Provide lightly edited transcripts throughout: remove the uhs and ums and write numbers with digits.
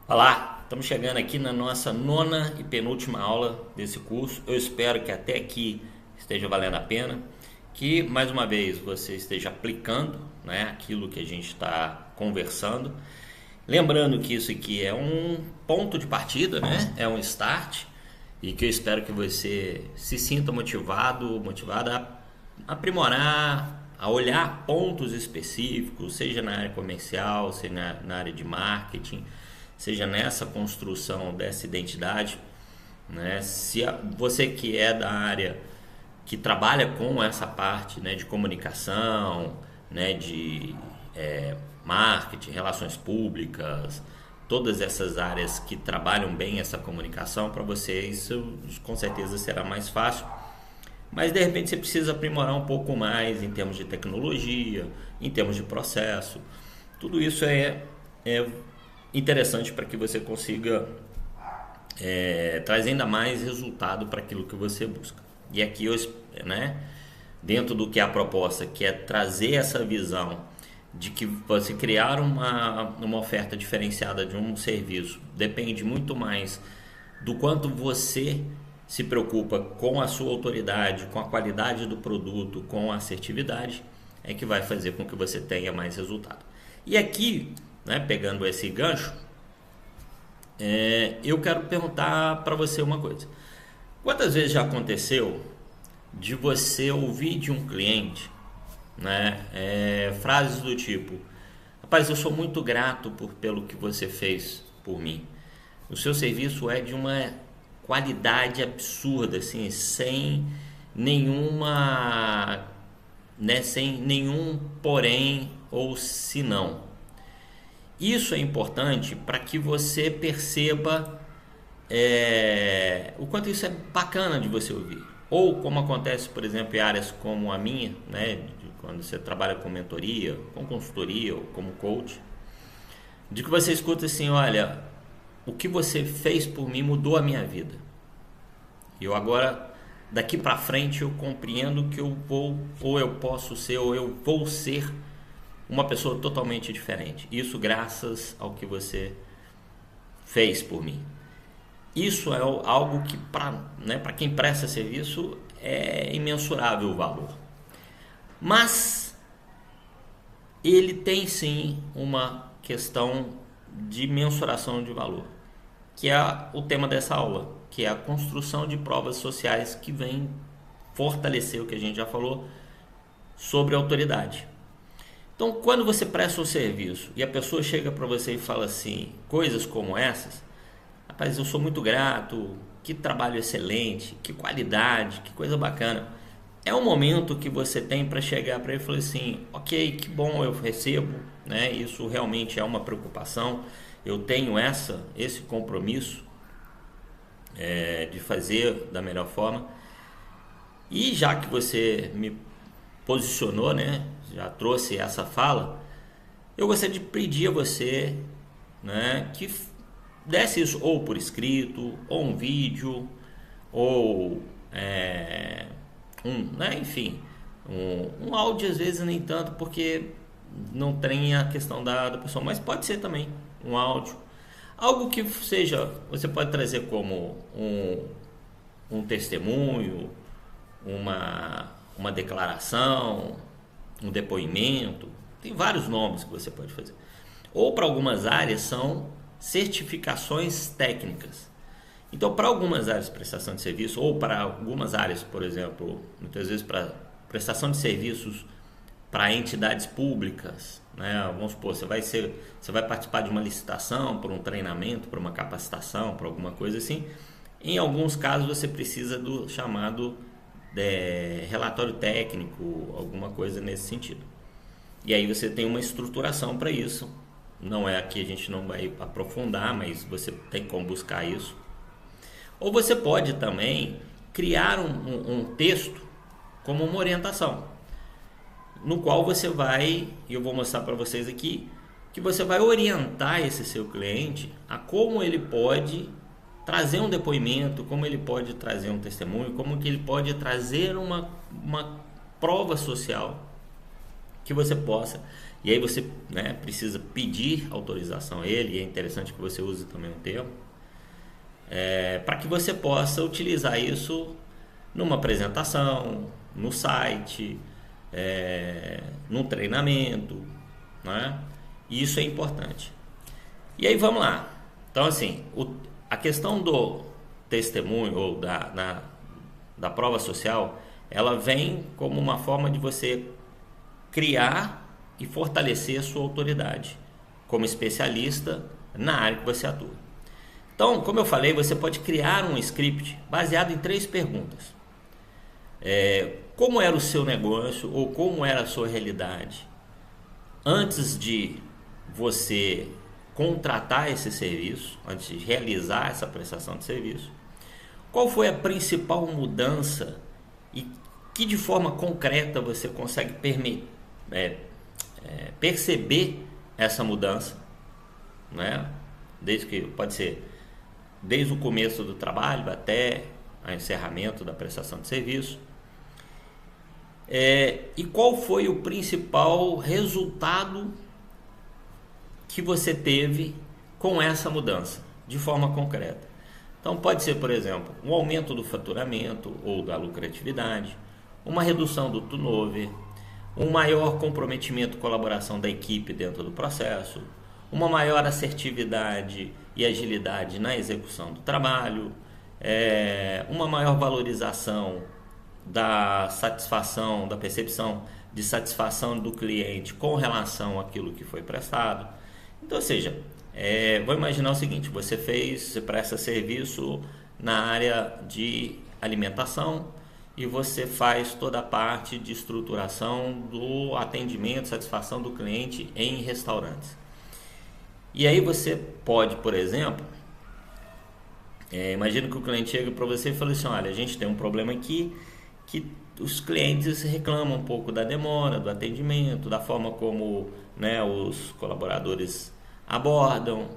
Olá, estamos chegando aqui na nossa nona e penúltima aula desse curso. Eu espero que até aqui esteja valendo a pena, que mais uma vez você esteja aplicando, né, aquilo que a gente está conversando. Lembrando que isso aqui é um ponto de partida, né? É um start, e que eu espero que você se sinta motivada a aprimorar, a olhar pontos específicos, seja na área comercial, seja na área de marketing, seja nessa construção dessa identidade, né? Se você que é da área que trabalha com essa parte, né, de comunicação, né, de marketing, relações públicas, todas essas áreas que trabalham bem essa comunicação, para você isso com certeza será mais fácil. Mas de repente você precisa aprimorar um pouco mais em termos de tecnologia, em termos de processo. Tudo isso é interessante para que você consiga trazer ainda mais resultado para aquilo que você busca. E aqui eu, né, dentro do que é a proposta, que é trazer essa visão de que você criar uma oferta diferenciada de um serviço depende muito mais do quanto você se preocupa com a sua autoridade, com a qualidade do produto, com a assertividade, é que vai fazer com que você tenha mais resultado. E aqui, né, pegando esse gancho, eu quero perguntar para você uma coisa. Quantas vezes já aconteceu de você ouvir de um cliente, né, frases do tipo: rapaz, eu sou muito grato pelo que você fez por mim. O seu serviço é de uma qualidade absurda, assim, sem nenhuma, né, sem nenhum porém ou senão. Isso é importante para que você perceba o quanto isso é bacana de você ouvir. Ou como acontece, por exemplo, em áreas como a minha, né, quando você trabalha com mentoria, com consultoria ou como coach, de que você escuta assim: olha, o que você fez por mim mudou a minha vida. E eu agora, daqui para frente, eu compreendo que eu vou, ou eu posso ser, ou eu vou ser uma pessoa totalmente diferente. Isso graças ao que você fez por mim. Isso é algo que, para quem presta serviço, é imensurável o valor. Mas ele tem sim uma questão de mensuração de valor, que é o tema dessa aula, que é a construção de provas sociais, que vem fortalecer o que a gente já falou sobre autoridade. Então, quando você presta um serviço e a pessoa chega para você e fala assim, coisas como essas: rapaz, eu sou muito grato, que trabalho excelente, que qualidade, que coisa bacana. É um momento que você tem para chegar para ele e falar assim: ok, que bom, eu recebo, né? Isso realmente é uma preocupação. Eu tenho esse compromisso de fazer da melhor forma. E já que você me posicionou, né, já trouxe essa fala, eu gostaria de pedir a você, né, que desse isso ou por escrito, ou um vídeo, ou enfim, um áudio. Às vezes nem tanto, porque não tem a questão da pessoa, mas pode ser também um áudio, algo que seja, você pode trazer como um testemunho, uma declaração, um depoimento. Tem vários nomes que você pode fazer. Ou para algumas áreas são certificações técnicas. Então, para algumas áreas de prestação de serviço, ou para algumas áreas, por exemplo, muitas vezes para prestação de serviços para entidades públicas, né? Vamos supor, você vai participar de uma licitação, por um treinamento, por uma capacitação, por alguma coisa assim. Em alguns casos você precisa do chamado relatório técnico, alguma coisa nesse sentido. E aí você tem uma estruturação para isso. Não é aqui, a gente não vai aprofundar, mas você tem como buscar isso. Ou você pode também criar um texto como uma orientação, no qual você vai, e eu vou mostrar para vocês aqui, que você vai orientar esse seu cliente a como ele pode trazer um depoimento, como ele pode trazer um testemunho, como que ele pode trazer uma prova social que você possa E aí você, né, precisa pedir autorização a ele, e é interessante que você use também um termo, para que você possa utilizar isso numa apresentação, no site, num treinamento, né? Isso é importante. E aí vamos lá. Então assim, a questão do testemunho ou da prova social, ela vem como uma forma de você criar e fortalecer a sua autoridade como especialista na área que você atua. Então, como eu falei, você pode criar um script baseado em 3 perguntas. Como era o seu negócio ou como era a sua realidade antes de você contratar esse serviço, antes de realizar essa prestação de serviço? Qual foi a principal mudança e que de forma concreta você consegue perceber essa mudança, né? Pode ser desde o começo do trabalho até o encerramento da prestação de serviço. E qual foi o principal resultado que você teve com essa mudança, de forma concreta? Então pode ser, por exemplo, um aumento do faturamento ou da lucratividade, uma redução do turnover, um maior comprometimento e colaboração da equipe dentro do processo, uma maior assertividade e agilidade na execução do trabalho, uma maior valorização da satisfação, da percepção de satisfação do cliente com relação àquilo que foi prestado. Então, ou seja, vou imaginar o seguinte: você presta serviço na área de alimentação e você faz toda a parte de estruturação do atendimento, satisfação do cliente em restaurantes. E aí você pode, por exemplo, imagina que o cliente chega para você e fala assim: olha, a gente tem um problema aqui que os clientes reclamam um pouco da demora, do atendimento, da forma como, né, os colaboradores abordam.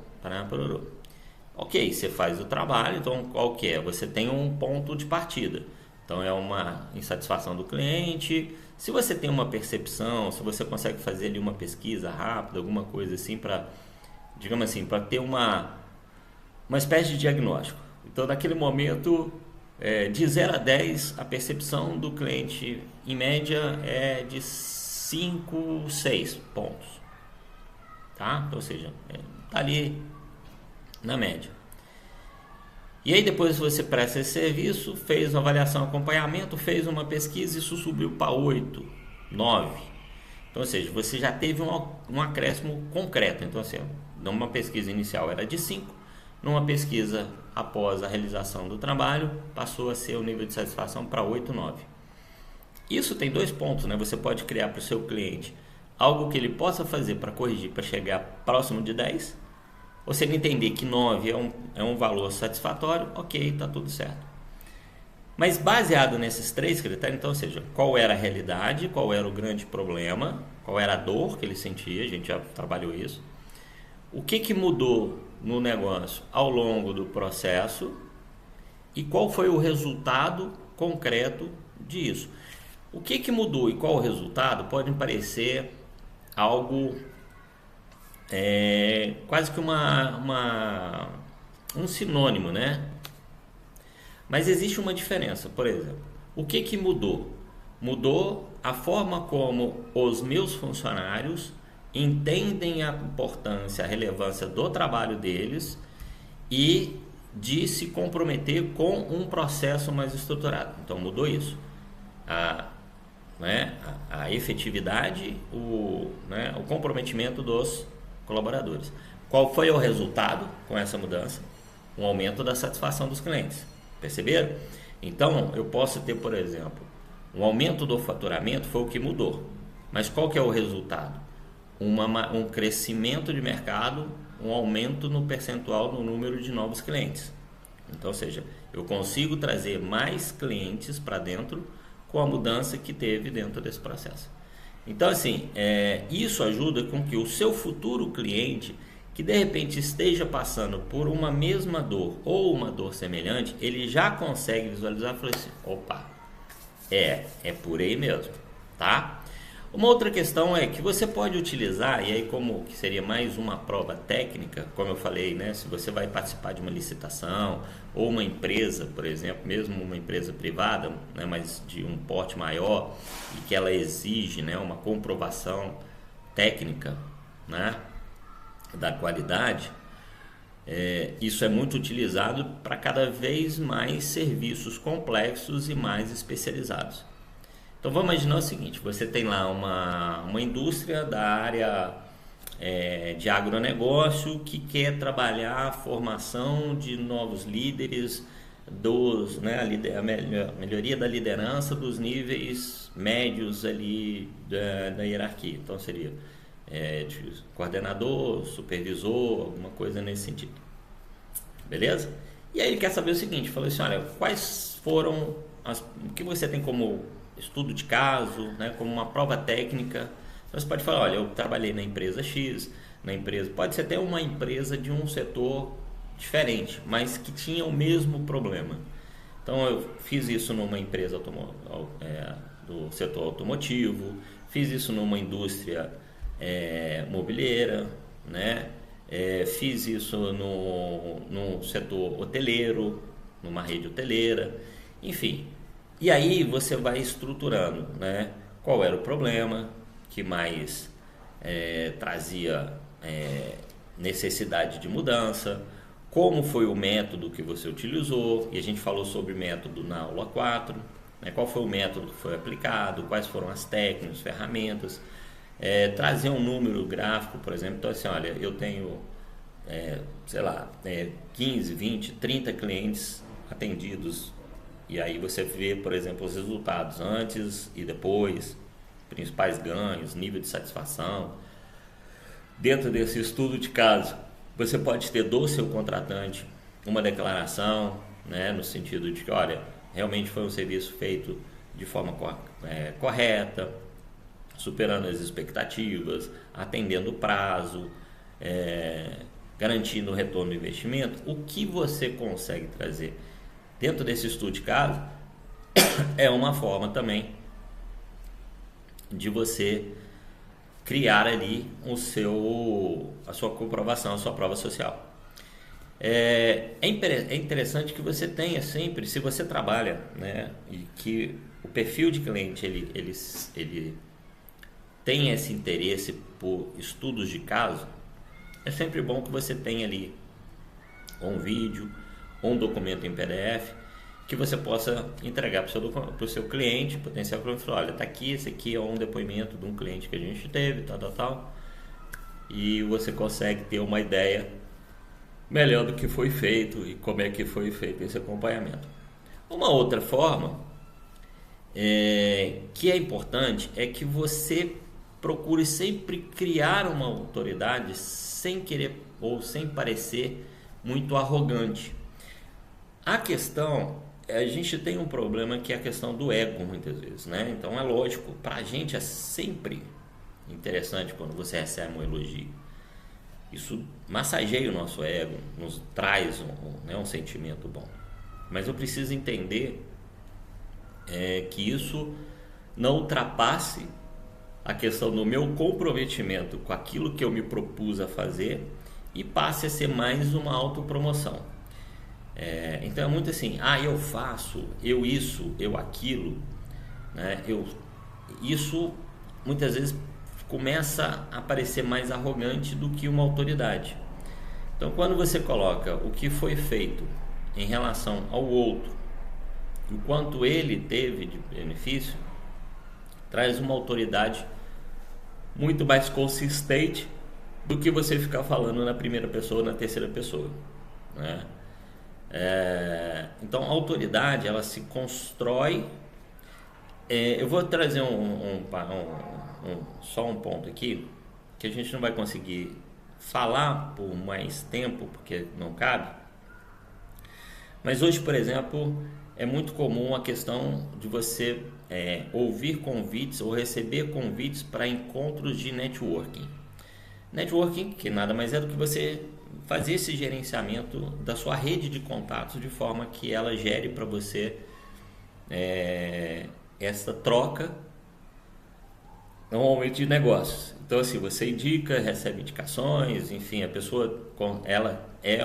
Ok, você faz o trabalho, então qual que é? Você tem um ponto de partida. Então é uma insatisfação do cliente. Se você tem uma percepção, se você consegue fazer ali uma pesquisa rápida, alguma coisa assim para, digamos assim, para ter uma espécie de diagnóstico. Então naquele momento, de 0 a 10, a percepção do cliente em média é de 5, 6 pontos. Tá? Ou seja, tá ali na média. E aí depois você presta esse serviço, fez uma avaliação, acompanhamento, fez uma pesquisa, isso subiu para 8, 9. Então, ou seja, você já teve um acréscimo concreto. Então, assim, numa pesquisa inicial era de 5, numa pesquisa após a realização do trabalho, passou a ser o nível de satisfação para 8, 9. Isso tem 2 pontos, né? Você pode criar para o seu cliente algo que ele possa fazer para corrigir, para chegar próximo de 10. Ou se ele entender que 9 é um valor satisfatório, ok, está tudo certo. Mas baseado nesses 3 critérios, então, ou seja, qual era a realidade, qual era o grande problema, qual era a dor que ele sentia, a gente já trabalhou isso. O que mudou no negócio ao longo do processo e qual foi o resultado concreto disso. O que mudou e qual o resultado pode parecer algo quase que um sinônimo, né? Mas existe uma diferença. Por exemplo, o que mudou? Mudou a forma como os meus funcionários entendem a importância, a relevância do trabalho deles e de se comprometer com um processo mais estruturado. Então mudou isso. A efetividade, o comprometimento dos colaboradores. Qual foi o resultado com essa mudança? Um aumento da satisfação dos clientes. Perceberam? Então, eu posso ter, por exemplo, um aumento do faturamento foi o que mudou. Mas qual que é o resultado? Um crescimento de mercado, um aumento no percentual no número de novos clientes. Então, ou seja, eu consigo trazer mais clientes para dentro com a mudança que teve dentro desse processo. Então, assim, isso ajuda com que o seu futuro cliente, que de repente esteja passando por uma mesma dor ou uma dor semelhante, ele já consegue visualizar e falar assim: opa, é por aí mesmo, tá? Uma outra questão é que você pode utilizar, e aí como que seria mais uma prova técnica, como eu falei, né? Se você vai participar de uma licitação ou uma empresa, por exemplo, mesmo uma empresa privada, né, mas de um porte maior e que ela exige, né, uma comprovação técnica, né, da qualidade, isso é muito utilizado para cada vez mais serviços complexos e mais especializados. Então vamos imaginar o seguinte, você tem lá uma indústria da área de agronegócio que quer trabalhar a formação de novos líderes, né, a melhoria da liderança dos níveis médios ali da hierarquia. Então seria de coordenador, supervisor, alguma coisa nesse sentido. Beleza? E aí ele quer saber o seguinte, falou assim, olha, quais foram o que você tem como estudo de caso, né, como uma prova técnica. Então você pode falar, olha, eu trabalhei na empresa X, pode ser até uma empresa de um setor diferente, mas que tinha o mesmo problema. Então eu fiz isso numa empresa do setor automotivo, fiz isso numa indústria mobiliária, né? Fiz isso no setor hoteleiro, numa rede hoteleira, enfim. E aí você vai estruturando, né? Qual era o problema que mais trazia necessidade de mudança, como foi o método que você utilizou, e a gente falou sobre método na aula 4, né? Qual foi o método que foi aplicado, quais foram as técnicas, ferramentas, trazer um número gráfico, por exemplo. Então assim, olha, eu tenho 15, 20, 30 clientes atendidos. E aí você vê, por exemplo, os resultados antes e depois, principais ganhos, nível de satisfação. Dentro desse estudo de caso, você pode ter do seu contratante uma declaração, né, no sentido de que, olha, realmente foi um serviço feito de forma correta, superando as expectativas, atendendo o prazo, garantindo o retorno do investimento. O que você consegue trazer dentro desse estudo de caso é uma forma também de você criar ali a sua comprovação, a sua prova social. É interessante que você tenha sempre, se você trabalha, né, e que o perfil de cliente ele tem esse interesse por estudos de caso, é sempre bom que você tenha ali um vídeo, um documento em PDF que você possa entregar para o seu cliente, potencial cliente, falar, olha, tá aqui, esse aqui é um depoimento de um cliente que a gente teve, tal, e você consegue ter uma ideia melhor do que foi feito e como é que foi feito esse acompanhamento. Uma outra forma que é importante é que você procure sempre criar uma autoridade sem querer ou sem parecer muito arrogante. A questão, a gente tem um problema que é a questão do ego muitas vezes, né? Então é lógico, pra gente é sempre interessante quando você recebe um elogio. Isso massageia o nosso ego, nos traz um sentimento bom. Mas eu preciso entender que isso não ultrapasse a questão do meu comprometimento com aquilo que eu me propus a fazer e passe a ser mais uma autopromoção. Então é muito assim, eu faço, eu isso, eu aquilo, né? Isso muitas vezes começa a parecer mais arrogante do que uma autoridade. Então quando você coloca o que foi feito em relação ao outro, o quanto ele teve de benefício, traz uma autoridade muito mais consistente do que você ficar falando na primeira pessoa ou na terceira pessoa, né? Então a autoridade ela se constrói. Eu vou trazer só um ponto aqui que a gente não vai conseguir falar por mais tempo porque não cabe, mas hoje, por exemplo, é muito comum a questão de você ouvir convites ou receber convites para encontros de networking. Networking, que nada mais é do que você fazer esse gerenciamento da sua rede de contatos de forma que ela gere para você essa troca normalmente de negócios. Então, assim, você indica, recebe indicações, enfim, a pessoa, ela é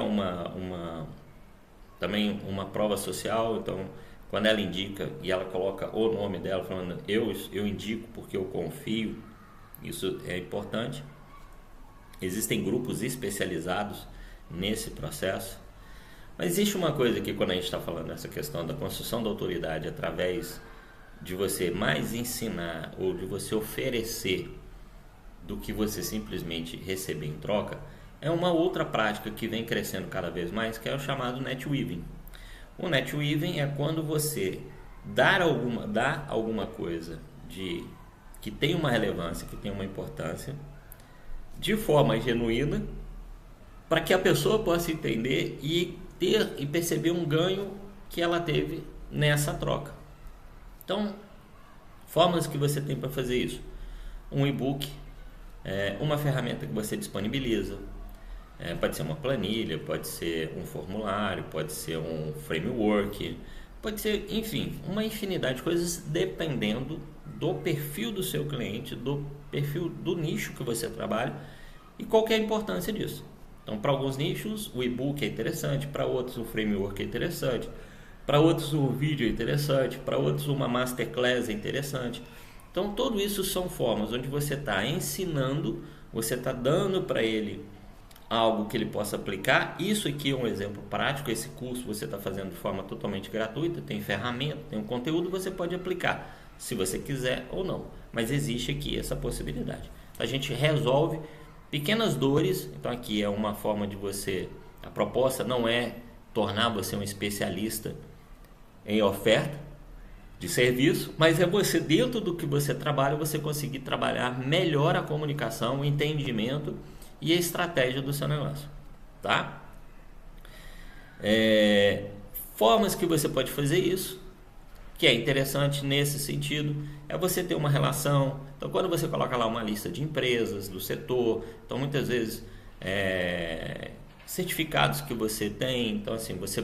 também uma prova social, então, quando ela indica e ela coloca o nome dela, falando, eu indico porque eu confio, isso é importante. Existem grupos especializados nesse processo. Mas existe uma coisa que, quando a gente está falando dessa questão da construção da autoridade através de você mais ensinar ou de você oferecer do que você simplesmente receber em troca, é uma outra prática que vem crescendo cada vez mais, que é o chamado netweaving. O netweaving é quando você dá alguma coisa que tem uma relevância, que tem uma importância, de forma genuína, para que a pessoa possa entender e perceber um ganho que ela teve nessa troca. Então, formas que você tem para fazer isso: um e-book, uma ferramenta que você disponibiliza, pode ser uma planilha, pode ser um formulário, pode ser um framework, pode ser, enfim, uma infinidade de coisas, dependendo do perfil do seu cliente, do perfil do nicho que você trabalha e qual que é a importância disso. Então, para alguns nichos, o e-book é interessante, para outros o framework é interessante, para outros o vídeo é interessante, para outros uma masterclass é interessante. Então, tudo isso são formas onde você está ensinando, você está dando para ele algo que ele possa aplicar. Isso aqui é um exemplo prático. Esse curso você está fazendo de forma totalmente gratuita, tem ferramenta, tem um conteúdo, você pode aplicar, se você quiser ou não. Mas existe aqui essa possibilidade. A gente resolve pequenas dores. Então aqui é uma forma de você... A proposta não é tornar você um especialista em oferta de serviço, mas é você, dentro do que você trabalha, você conseguir trabalhar melhor a comunicação, o entendimento e a estratégia do seu negócio, tá? Formas que você pode fazer isso, que é interessante nesse sentido, é você ter uma relação. Então, quando você coloca lá uma lista de empresas do setor, então muitas vezes certificados que você tem, então assim, você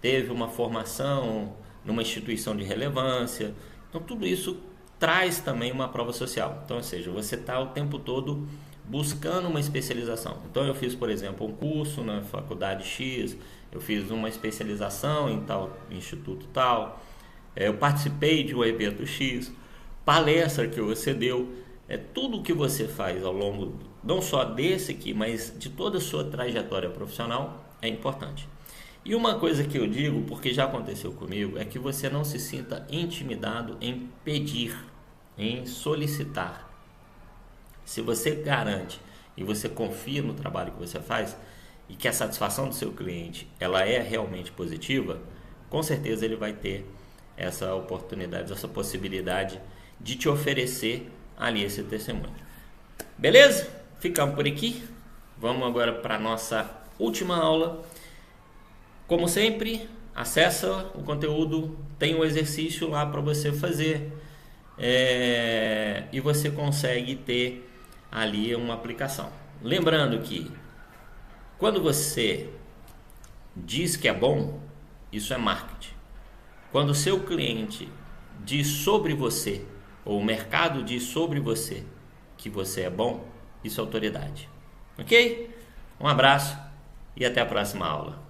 teve uma formação numa instituição de relevância, então tudo isso traz também uma prova social. Então, ou seja, você está o tempo todo buscando uma especialização. Então eu fiz, por exemplo, um curso na faculdade X, eu fiz uma especialização em tal instituto tal, eu participei de um evento X, palestra que você deu, tudo que você faz ao longo, não só desse aqui, mas de toda a sua trajetória profissional, é importante. E uma coisa que eu digo, porque já aconteceu comigo, é que você não se sinta intimidado em pedir, em solicitar. Se você garante e você confia no trabalho que você faz e que a satisfação do seu cliente ela é realmente positiva, com certeza ele vai ter essa oportunidade, essa possibilidade de te oferecer ali esse testemunho. Beleza? Ficamos por aqui. Vamos agora para a nossa última aula. Como sempre, acessa o conteúdo, tem um exercício lá para você fazer e você consegue ter ali uma aplicação. Lembrando que quando você diz que é bom, isso é marketing. Quando o seu cliente diz sobre você, ou o mercado diz sobre você que você é bom, isso é autoridade. Ok? Um abraço e até a próxima aula.